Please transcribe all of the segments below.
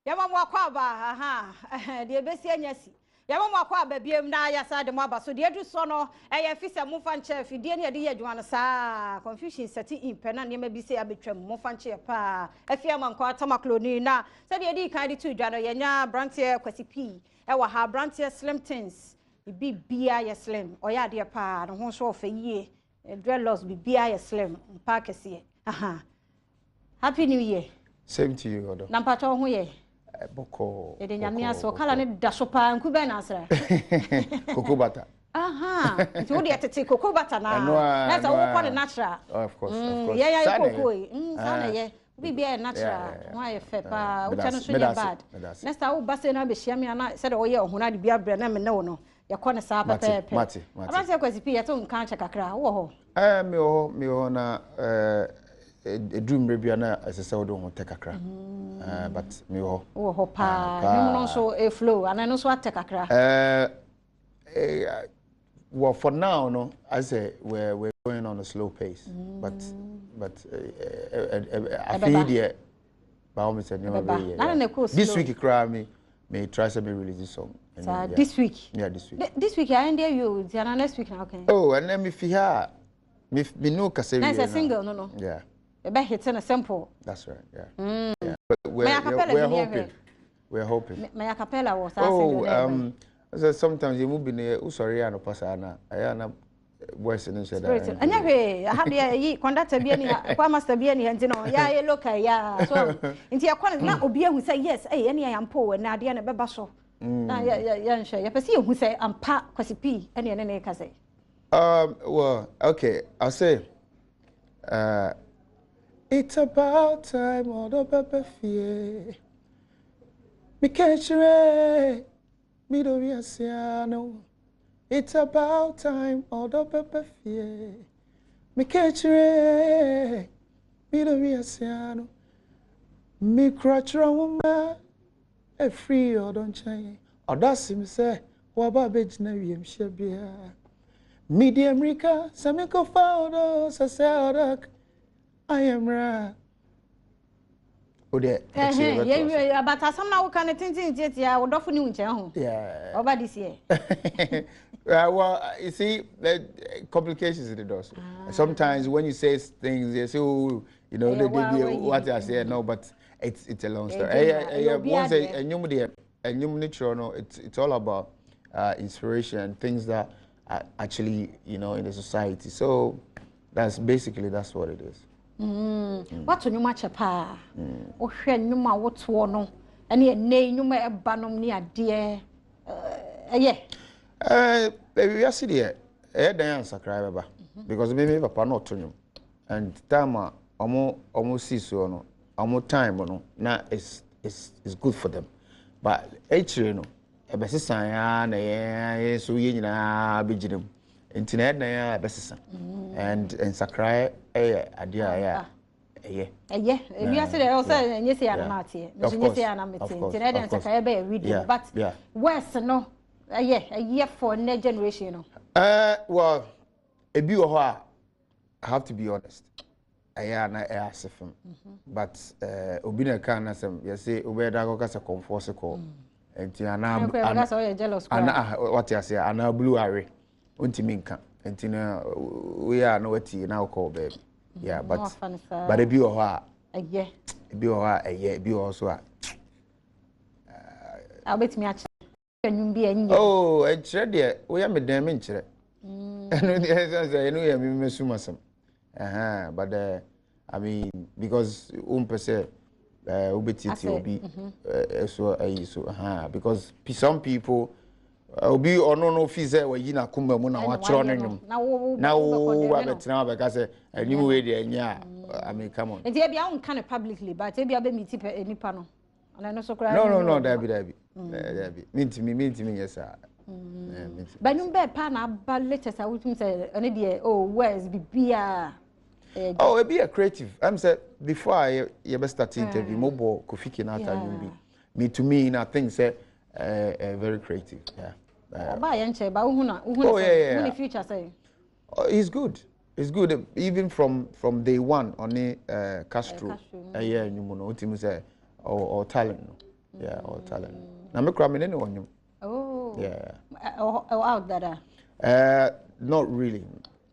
Yama mwakwa ba aha de besi anyasi yama mwakwa ba biem na ya sa de mwaba so de adu so no Afisem mufa nche fidie ne de ye adwuma no sa confusion seti impe na ne ma bi se abetwam mufa nche pa afia manko atamakloni na se de di kan de tu dwa no yenya brantie kwasi pi wa ha brantie slim things bi bia ye slim oya de pa no ho so ofa yie dreadlocks bi bia ye slim pa kese aha happy new year. Same to you, Adom. Nampato ho ye Boko. Ede nyamia so kala ne dasopa nku be na asra. Cocoa butter. Aha. Nti wo de atete cocoa butter na. Na sa wo ko natural. Of course, of course. Yeah, cocoa. Sana ye. Bi be natural. Wa ye fe pa. Wo chano so ye bad. Next time wo base na be hia me na se de wo ye ohuna de bia bre na me ne wo no. Ye ko ne sa pepe. Mati. Abase kwasi pi ye to nkan che kakra wo ho. Me ho na dream rebia na asese wo do ho tekakra. But me ho. Wo pa. Nyum no so e flow and no so atekakra. Well, for now, no, I say we're going on a slow pace, but I feel the almost this week cry me try to release this song. This week. Yeah, this week. This week I end you. Next week now, okay. Oh, and then me feel me no kaseri. That's a single, no. Yeah. About hitting a sample. That's right. Yeah. Yeah. But we're hoping. We're hoping. My acapella was. So sometimes you move in the sorry and pasana. I voice in said. Anyway, I have the conductor be any master be any and yeah, look, yeah. So into your corner now Obia who say yes, any I am poor and Nadia and Babaso. Yeah, sure. You perceive who say I'm pa quasipi any can say. Well, okay, I'll say it's about time all the pepper fear. Me catch Midoriasiano, it's about time, all the pepper fear. Me catch Midoriasiano, me crutch woman, a free or don't change. Or does him say, Waba Bejnarium Shabia. Medium Rika, Samiko Faudo, Sasarak, I am ra. Yeah, but some now can attend it. Yeah, would often you yeah. Over this year. Well, you see, complications in the door. Sometimes when you say things, they say, oh, you know, what I say. No, but it's a long story. Once a new natural, it's all about inspiration, things that are actually, you know, in the society. So that's what it is. What on you match a pa? Oh, Numa, what's one? And yet, nay, Numa a banum near dear. Baby, we are sitting here. Diane subscriber because maybe a panel to you. And time almost see so no, time no. Now it's good for them. But actually, no, a best sign, so you know, be jim. Internet na best and sakrai idea yeah we are say also yes ya na mate yes ya na mate internet and sakrai be reading but worse no a year for next generation no well a bi ho I have to be honest na asefem but obi na kan na sem you say obi da go kasa comfort ko enti ana what you say ana blue are Untiminka, and we are no wati now call baby. Yeah, but a be or a year, be or a year, be also. I'll bet me at you. Oh, it's ready. We are madam in chere. And I know you mean Sumasum. But I mean, because per se, Ubiti will be so, because some people. Obi ono no fize we yi na kuma mu na wa chro no nyum na wo wa betina ba ka say anyum we de anya I mean come on e dey bia un kan publicly but e bia be meet nipa no ana no so kra no dabi mintimi yes sir ba nyum be pa na ba latest I would say any dey where's bibia e be a creative I'm say before I you start interview mobo kofiki na ata nyum bi me to me na think say very creative yeah. Future say he's good even from day one on Castro yeah you know ultimate say or talent Yeah, all talent. Na me kura me ne wonyum. Oh. Yeah. Out that. Not really.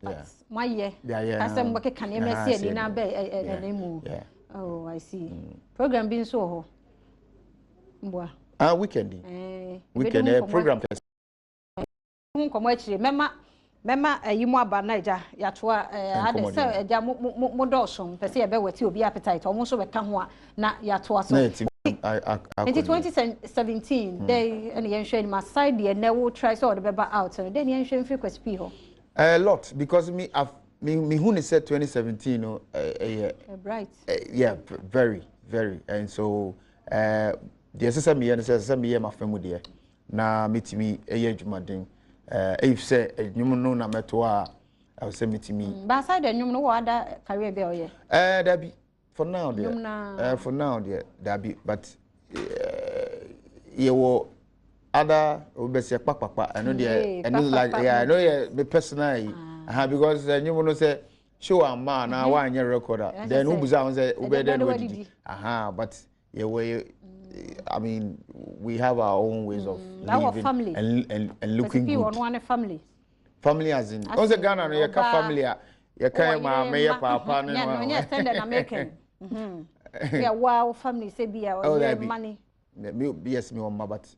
Yeah. My year. Yeah. Asem wake kan ye mesi ani na be enemu. Yeah. Oh, I see. Program bin so ho. Mboa. Weekend. Weekend program. Nkomo akire mema yimu aba naija yatoa ade se eja mo dosum pese ye be wati obi appetite omo so be ka ho a na yatoa so. In 2017 they and yenhwe my side the never try so the beba out so then yenhwe frequency p ho. A lot because me who said 2017 bright. Yeah, very and so the say me and say me my family there na metimi adwumaden if say adwum no na meto a I will say metimi ba side adwum no wada career be oye that be for now there that be but you will other obese papa I know there and like I know me personally because you know say show a man na one year recorder then who buza say obede no didi but yeah way I mean we have our own ways of living and looking good. Family as in also Ghana no your family your kind ma me your papa no no standard American yeah wow family say be our money me yes me on but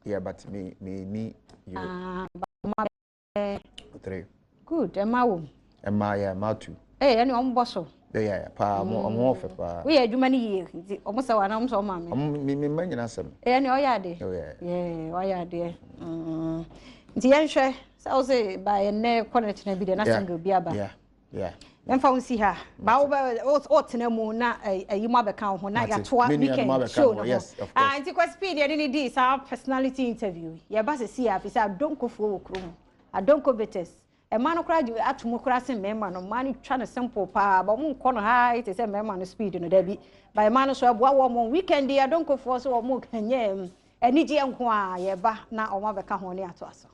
yeah but me you three good Emma yeah ma two any on bosso yeah pa mo fe pa we adwuma ni ye nti omo se wa na omo so ma me me nyina sem ni oyade yeah oyade nti yenhwe so say by ne connect na bi de na single bi aba yeah emfa unsi ha ba o tena mu na ayimu abeka ho na ya toa weekend show no yes of course nti kwa speed ye ni di sa personality interview ye ba se si afisa donko fo wo krom adonko betes e ma no kra ji atomo kra se mema no ma ni twa no simple pa ba mu nko no ha ite se mema no speed no da bi ba ma no so aboa wo mo weekend ya donko fo so wo mo kanye ani je nko a ye ba na o ma beka ho ne ato aso.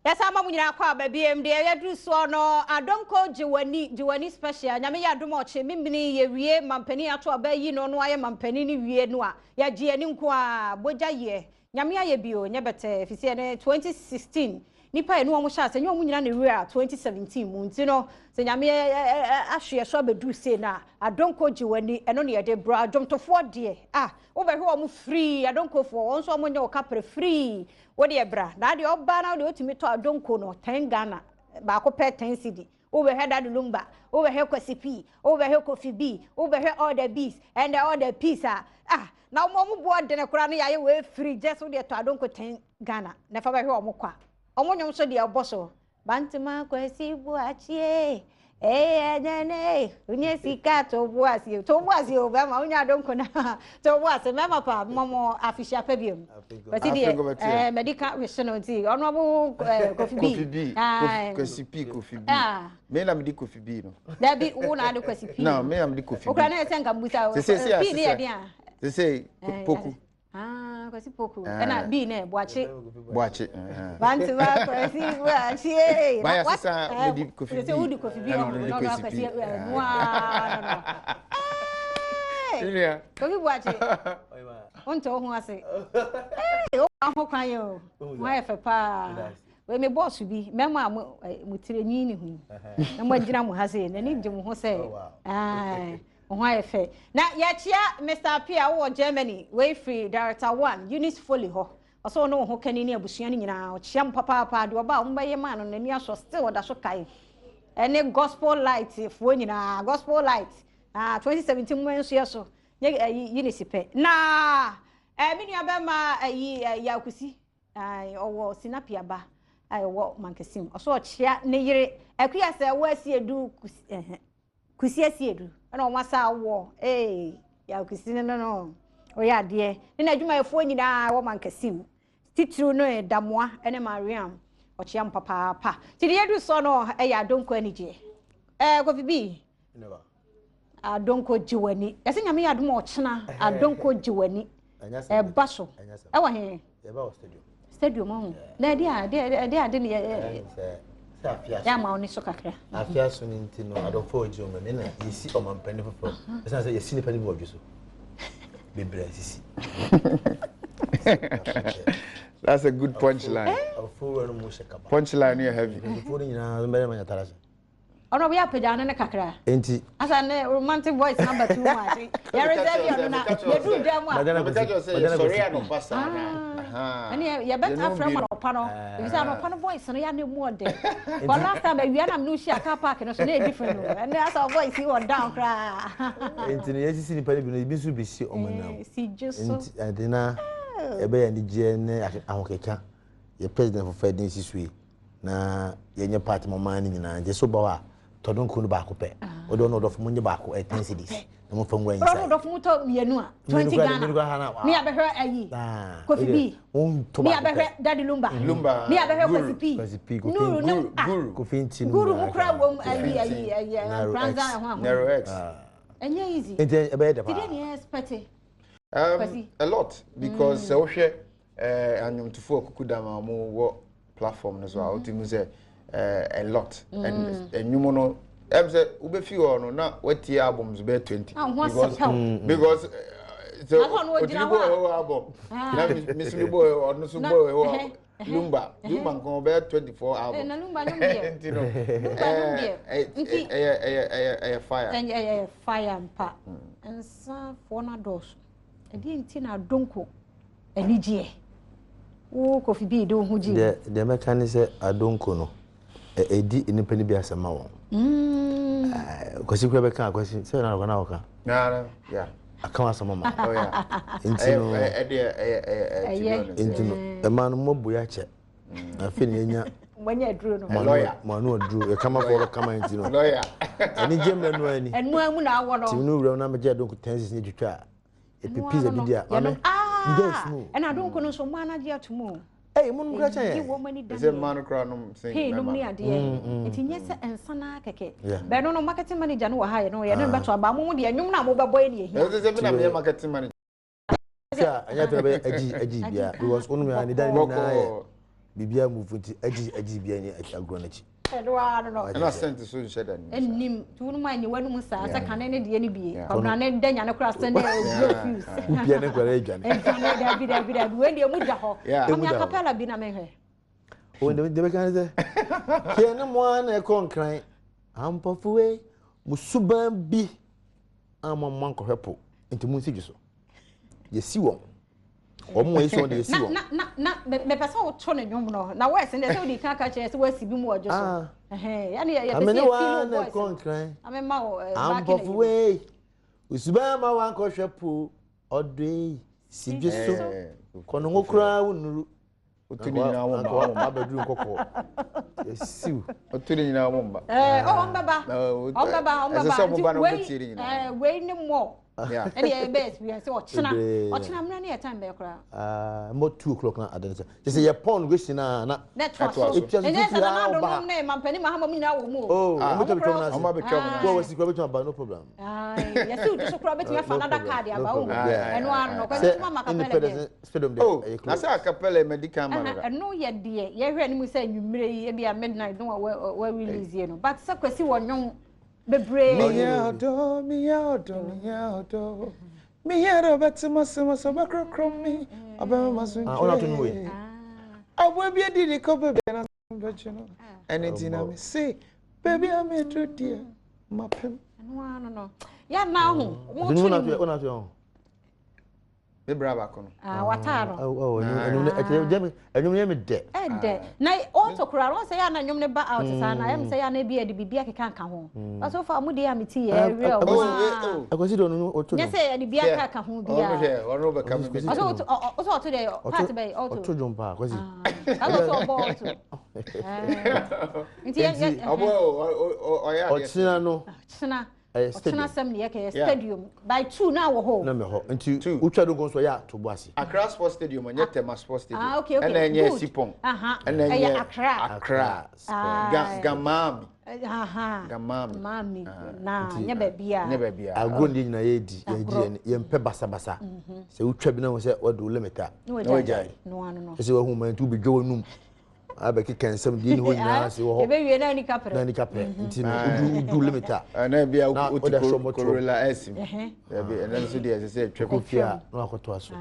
Yes, I'm a munyina kwa babiem de yadru so no adonko jiwani special nyame ya domo che mimbini ye wie mampani ato abayi no no aye mampani ni wie no a ya gie ni nko a boja ye nyame aye bio nyebete fisi ne 2016 nipa enu omo sha se nyo munyina ne wie a 2017 mu nti no se nyame ahwe so abedu se na adonko jiwani eno ne de bra domtofo de wo be hwe omo free adonko fo won so omo nya o kapre free wodi ebra na de oba na de otimi to adonko no 10 Ghana ba ko pe 10 cedi wo be head lumba wo be he kwasipi wo be he coffee b wo be he all the bees and all the pizza na mo bo de ne kura na ya we free just wo de to adonko 10 Ghana na fa be he omo kwa omo nyom so de oboso bantima kwasi bu achie nene unye sika to buasi o be ma unya donko na to buasi mema pa momo afisha pebiem but the medical resonating honorable coffee b coffee b me na me di coffee b no there be una de coffee b no me am di coffee b o kana senga mbusa b ni e dia say poku kwasi poku na b ne boache bantu ba kwasi boache ba sasa me di coffee b se udi coffee b no kwasi no yeah coffee boache onto ho ase o ho kwan yo wa efe pa we me boss bi mema mutire nyi ni hu na mo agina mo hase na ni gye mo ho se ho efe na ya chia Mr. Pia wo Germany we free director 1 unit fully ho oso no ho kani ni abusua ni nyina o chia mpapa de oba mo baye man no na ni aso still da so kai ene gospel light fo nyina gospel light 2017 mo enso yeso unit pe na me nua be ma ya kusi owo sinapia ba wo mankesim oso chia ne yire akuya se wo asiedu kusi asiedu na o masa wo ya kusi no o ya de ni na adwuma efo nyina wo mankesim titru no damoa ene mariam o chia mpapa pa ti de yedu so no ya donko anije kofi bi never adonko jiwani yase nyame ya dum o chena adonko jiwani baso wa he ye ba stadium ho na de ne ya ma oni so kakra afia so ni ntino adofo oji omo ne na yesi omampani fofo esa say yesi ni pani bo odwo bebre sisi. That's a good punchline. Punchline you heavy. Ono we apejana ne kakra. Enti. Asa ne romantic voice number 2 much. Ya reserve you na you do dem a. Sorry I no pass na. Ani ya better from no pa no. You say no pa no voice no ya ne mu ode. But last time we na no share car park no so na different no. And asa voice he on down cra. Enti ne yesi ni pa bi bi so bi si omonam. Si just so. Enti adena ebe ya ni je ne ahokeka. Ye president for Fed Nisi Sui na yenye party mama ni nyina je so bawa todon kunu ba ko pe o do no do fu munye ba ko 10 cedis na mo fa ngwa inside o do fu to mienu a 20 Ghana mi abehwe ayi Kofi B mi abehwe Daddy Lumba mi abehwe Kofi P Guru Kofi ntinu Guru mukra wom ayi Pranza ho Narrow X enye easy ente ebe de pa did you expect a lot because so hwe anyomtufo okukudama mo wo platform no so out mu say a lot and enyumo no em say ube fi no na wati albums be 20 because so otibo album na misimi boy ono so boy Lumba nko be 24 album na Lumba no fire fire mpa ensa for na dos edi ntina donko enijie wo Kofi B do hu ji the mechanic adonko no edi nipa ni bi asema won kwasi kwa beka kwasi se na na oka na yeah aka asema ma oh yeah intino intino e man mo boya che afi ni nya wanya duro no manu duro e kama for kama intino lawyer ani jemle no ani enu amu na awo no tinu wura na meje adonko tensis ni twitwa e pipiza bidia ame and I don't know so manage atomo. Hey, mun kra chan. Is a man kra no say. Hey, no me ade. Etinye se ensana keke. Be no marketing manager no wa ha no ye no beto aba mo de anyum na mo be boy ne ehia. Is me na me marketing manager. Yeah, anya to be aji bia because onu me ani dan na ye. Bibia move nti aji bia ni agro na chi. No. And I sent to so share that. And nim to no man wanu musa sa kan ne de ni bi. Obna ne danya ne kra send refuse. Bibia ne kwara adwane. And da we de mu da ho. Ami acapella bi na me hwe. O de be kan se. Ke ne mo na e konkran. Ampofuwe musuban bi amamman ko hwepo. Nti mu nsi giso. Yesi wo. Omo yeso de yesi wo. Na me pesa wo to ne nwom no. Na we se ne se wo di kan ka che se wasi bi mu ojo so. Ya ne ya be se feel na konkran. Amema wo ampofuwe musuban ma wan ko hwepo odwe si giso. Kono ngokura wonuru. Otuni na wo mba ma bedru nkoko. Yesiu. Otuni na wo mba. O mbaba. We ni mo. Yeah. And the best we say ochina mra na time be kra. Mo 2 o'clock na adanse. Just say your pon question na that was. And then na don't name mampani ma ha mi na wo mu. Oh, mo to betwam na. Mo betwam na. Go wasi kra betwam ba no problem. Yes you so kra betwam fa another card ya ba wo. Eno ano no kwa mama kapele. Oh, na say kapele medical man. Eno ye de ye hwe ni mu say nwumire yi be a midnight no we release ye no. But say kwasi wonyon bebre mi yado betima sema so bakrom mi abema masunje ona to nwe abwe bi didi ko bebe na bechuno anything na me say baby am a true dear mapem no ya na ho ona to me brava kono wataro enum ne me de na auto kura ron say ya na nyum ne ba out sa na am say ya na bia de bibia keka ka ho so far mu de ya meti ya real akwasi do no oto no say ya de bia ka ho bia ono be kam me so to de part by auto jumpa akwasi so bo auto nti ya o ya ochina no Ochina sem ne yake stadium by 2 na wo ho na me ho nti utwa do gonso ya to boase Accra Sports Stadium anya Tema Sports Stadium okay and enye Sipon and enye Accra Gamami Gamami na nya bia agro ndi nyina ye di ye mpe basa se utwa bi na wo se wadu limita no jai no se wo hu man tu bi dwo num abeki kensem di ni ho nyina se wo ho ebe wie na ni kapre na ni kapre nti no du limita na bia o corona esim ebe na so dey say tweko fia no akoto aso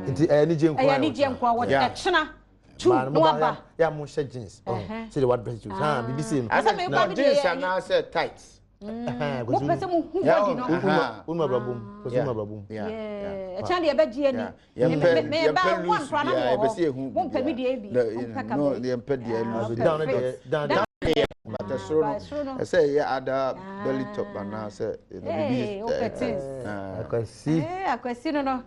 nti ni je nkwa ya ni je nkwa wo chena tu no aba ya mo she jeans say the what best you BBC no asa me kwa jeans na say tights mo pese mo hu body no unu abrabum ko unu abrabum e chan de ebe gie ni me ba one kwa na mo mo mpe mi de ebi no de mpe de down but the soro I say yeah ada belly top na say bibi akwasi no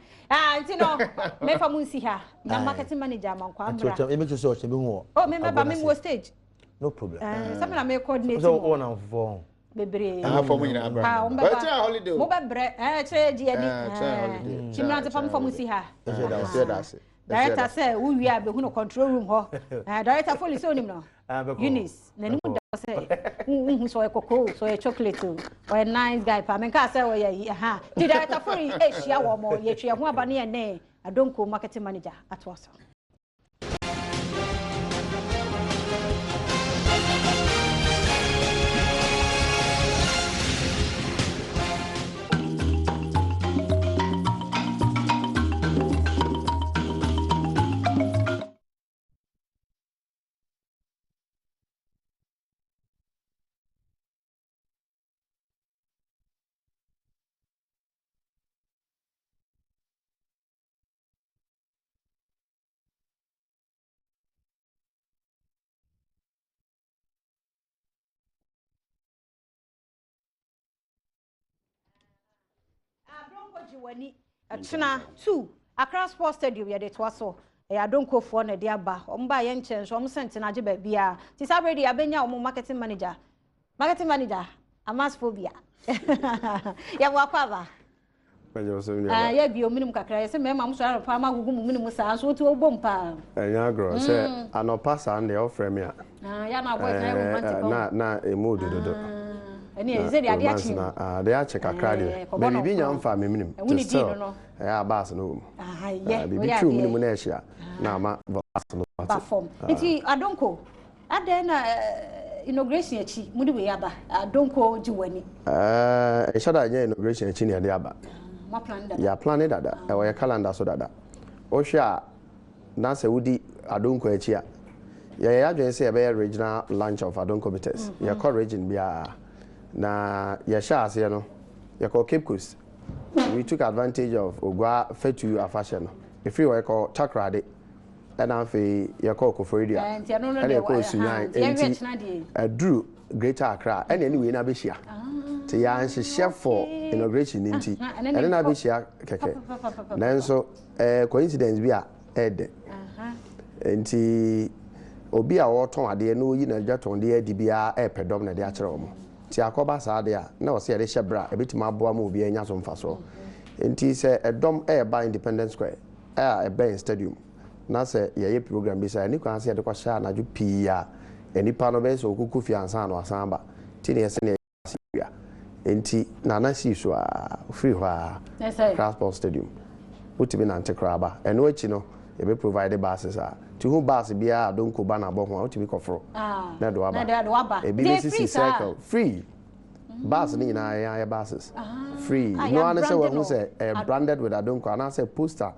nti no me fa mun si ha na marketing manager man kwa ambra e make sure so be hu oh me ba me mo stage no problem some na me coordinate so one and four bebre for me na bra but holiday mo be bre che di ani chimra te fam fam si ha director say we wi abe hu no control room ho director police onim no Eunice na nimu da say hu so ekoko so e chocolate o a nice guy pa men ka say o ye di director for e hia wo mo ye twa hu aba ne ne Adonko marketing manager at Waso. Wani achina 2 Accra Sports Stadium ya de toaso Adonko fo na de aba omba ye nchen so omsente na je ba bia ti sabredi abenya omo marketing manager amasphobia ya wakwa ba Pejo so nya ya bi ominum kakra ye se mema mo so aropa ma gugu mu minum sa so ti obom pa enya gro se anopa sa nde ofre me a ya na boys na romantic na emu dodo ani eze dia dia chi de a check kakra de me bi nya mfa me minim ya bass no ye bi bi tru mu na ehia na ma bass no perform nti Adonko ade na inauguration echi mudi we aba Adonko jiwani e shada nya inauguration echi ne de aba ma plan dada ya plan dada e wo calendar so dada o hwa na se wudi Adonko echi a ya adwen se e be regional launch of Adonko bitters ya call region bia na ya sha ase no ya call Cape Coast we took advantage of ogwa fetu afashion if you were call takrade and afi ya call Koforidua and ya no dey call Sunyan drew Greater Accra and anyway na be hia te ya nhye for inauguration nti and na be hia keke nanso coincidence bi a ede nti obi a woton ade no yi na dwaton de adi bia pedom na de a kire omo ti akoba saade a na o se de hyebra ebitima aboa ma obi anya so mfaso nti se edom ba Independence Square ben stadium na se ye program bi sa ni kwan se de kwa sha na ju pia enipa no be so okuku fi ansa no asamba ti ne se ne ya nti na na si so a free ho transport stadium utibi na antekraba eno echi no e be provide buses a ti hu bus bia Adonko ba na bo ho utibi kofro na do aba e bi CC circle free bus ni na ya buses free no ana say we say branded with Adonko ana say poster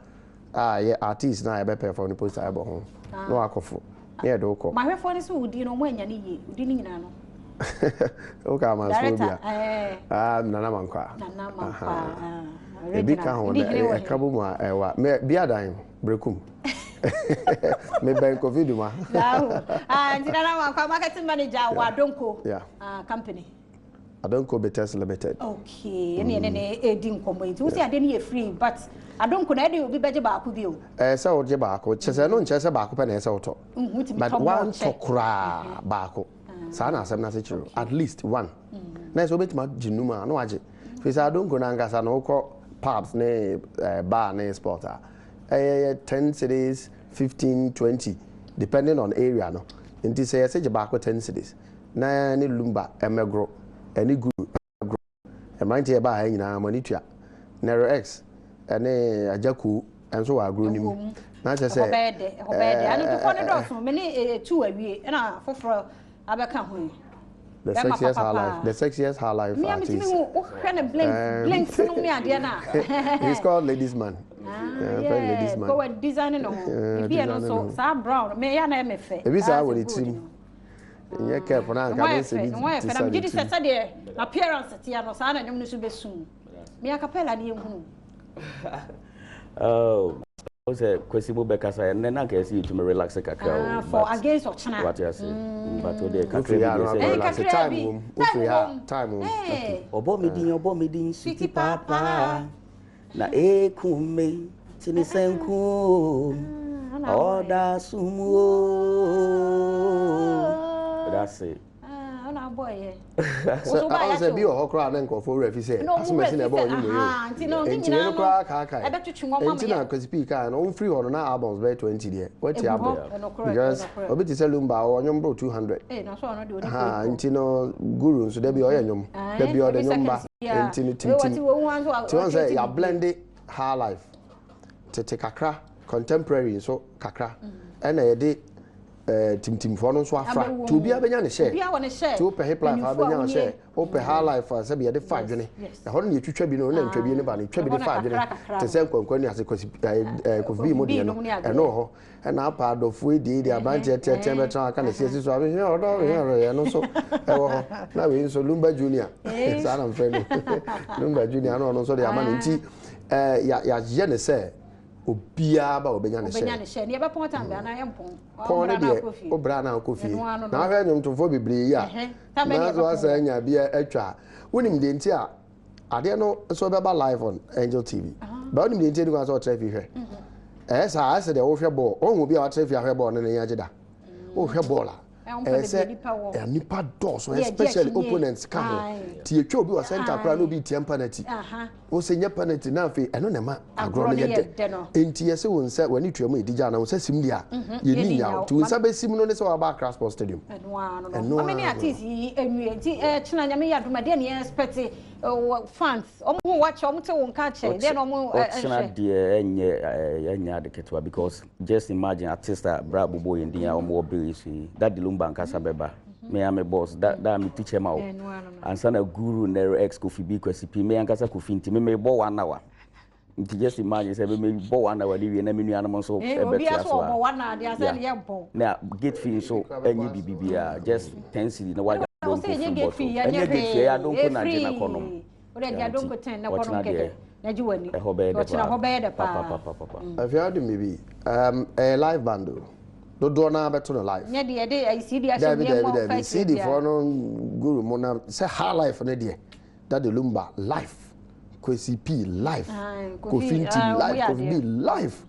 yeah artist na e be perform the poster e bo ho no akofo yeah do ko ma hwefo ni so udi no mo anya ni ye udi ni nyina no o ka ma so bia nana mankwa ebi ka ho na kabo mu ewa me bia dan brekum me ben covid ma nana mankwa marketing manager wa Adonko company Adonko Bitters Limited. Okay, ene edi nkomo nti wo se ade ne free but Adonko na ade obi beje ba aku bi o. Se wo je ba aku, chese no nche se ba aku pe na se woto. But one tokra ba aku. Sa na asem na se chiro at least one. Na so betima jinuma no age. Fi sa Adonko na ngasa no ko pubs ne bar ne sporta. 10 cities, 15, 20 depending on area no. Nti se je ba aku 10 cities. Na ne lumba emegro any good e mind here ba nyina monitua Nero X ene ajaku enso wa agro nim na che say obede anu to for ne do so me ne tu awie na foforo abeka ho the sexiest her life. The sexiest her life. Me am blinks no me ade na. He's called Ladies Man. Ladies Man. Go and design no. If you no so sa brown me ya na me fe. E bi sa wo the team. You careful na ka be say. No fe na me di se de appearance ti ya no sa na nyum no so besu. Me acapella ni ehunu. Oh. I say kwesi mo beka say na na ka see to me relax kakra for against ochana what you say but o dey kakra relax time time obo me din sweetie papa na kume chini senku oda sumo that's it na boy so I say be o kra na nkofo refi say asomasi na ebe onye mo yo enti no kra ka e betutwu mo mama enti na kwesi ka na on free on na albums by 20 there what you album because obi ti selumba onyo mbro 200 na so no de oni enti no guru so there be oyanyom there be other nyomba enti no tim ti won say ya blend high life tete kakra contemporary so kakra and na ye tim for no so afra to bia benya ne share to pe hip life abenya ne share o pe high life say be dey 5 dwene e ho ne twetwa bi no na ntwa bi ne ba ne twa bi dey 5 dwene te se kwankwan ni ase kofi bi mo de no e no ho e na pa adofo edi abanje tete metra aka ne siesi so abenya odo ye no so e wo ho na we so Lumba Junior sa na mfe no Lumba Junior no so de ama ne nti ya je ne se obia ba obenya ne share ne be pon tambe na ye mpon pon de obra na kofi na hwe nyum to fo bebre ya na so asa nya bia atwa wonim de nti a ade no so be ba live on Angel TV ba wonim de nti ni so traffic hwe sa asa de wo hwe ball onwu bia wa traffic hwe ball ne ya jeda wo hwe ball a nipa doors especially opponents come ti etwa obi wa center kra no bi tie penalty o se nya penalty na fe eno na ma agro no yede enti yese won se wani twam edija na won se sim dia ye ni nya ti won se be sim no ne se wa ba Cross Sports Stadium eno ameni atisi enwie ti china nya me ya duma de ne expect fans omo watch omo te won ka che de no omo china de enya de ketwa because just imagine artist bra bobo yin dia omo obirisi that Lumba nkasa beba me am a boss that me teacher ma and sana guru nero ex kofi bi kwesi pi me nkasa kofi nti me bo 1 hour nti just imagine say me bo 1 hour di na me nuanom so obi aso bo 1 hour dia say ye bo na gate fee so enyi bibia just 10 cedi na waja don ko gate fee ya don ko na jina konom o de dia don ko 10 na konom keke na jiwani o hobe de pa afia de me bi a live band do na beto no life nya de de I see the action me see the for no guru mo na say high life na de that the Lumba life kwesi p life kofinti life kofi life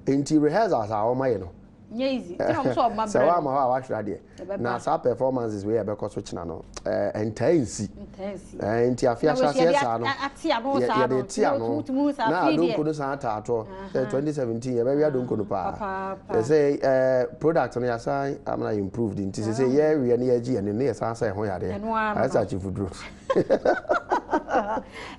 enti rehearsals are all my no easy tell so ma so wa ma wa hwra de na sa performances we e be koso china no intense enti afia chase sa no ya de tia no na adonko no sa ta ato 2017 ya be wi adonko no pa say product no ya say amna improved enti say ye wi na ya gi ne ya sa say ho ya de asa chifudro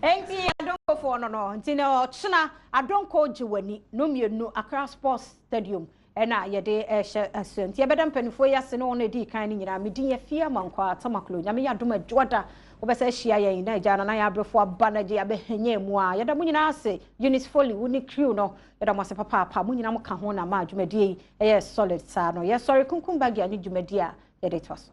enti adonko for no enti no china adonko jiwani no mienu Accra Sports Stadium ena yede asent ye bedam panifo yase no na di kan ni nyina medin ye fia mankwa tamaklo nyame ya dom adwoda obesa hia ye na ja na ya abrefo abanaje ya behanya mu a yeda mu nyina ase Eunice Foley woni crew no yeda mo ase papa mu nyina mo ka ho na ma adwumadi ye solid sa no ye sorry kunkum bagi anyi dwumadi a yede twaso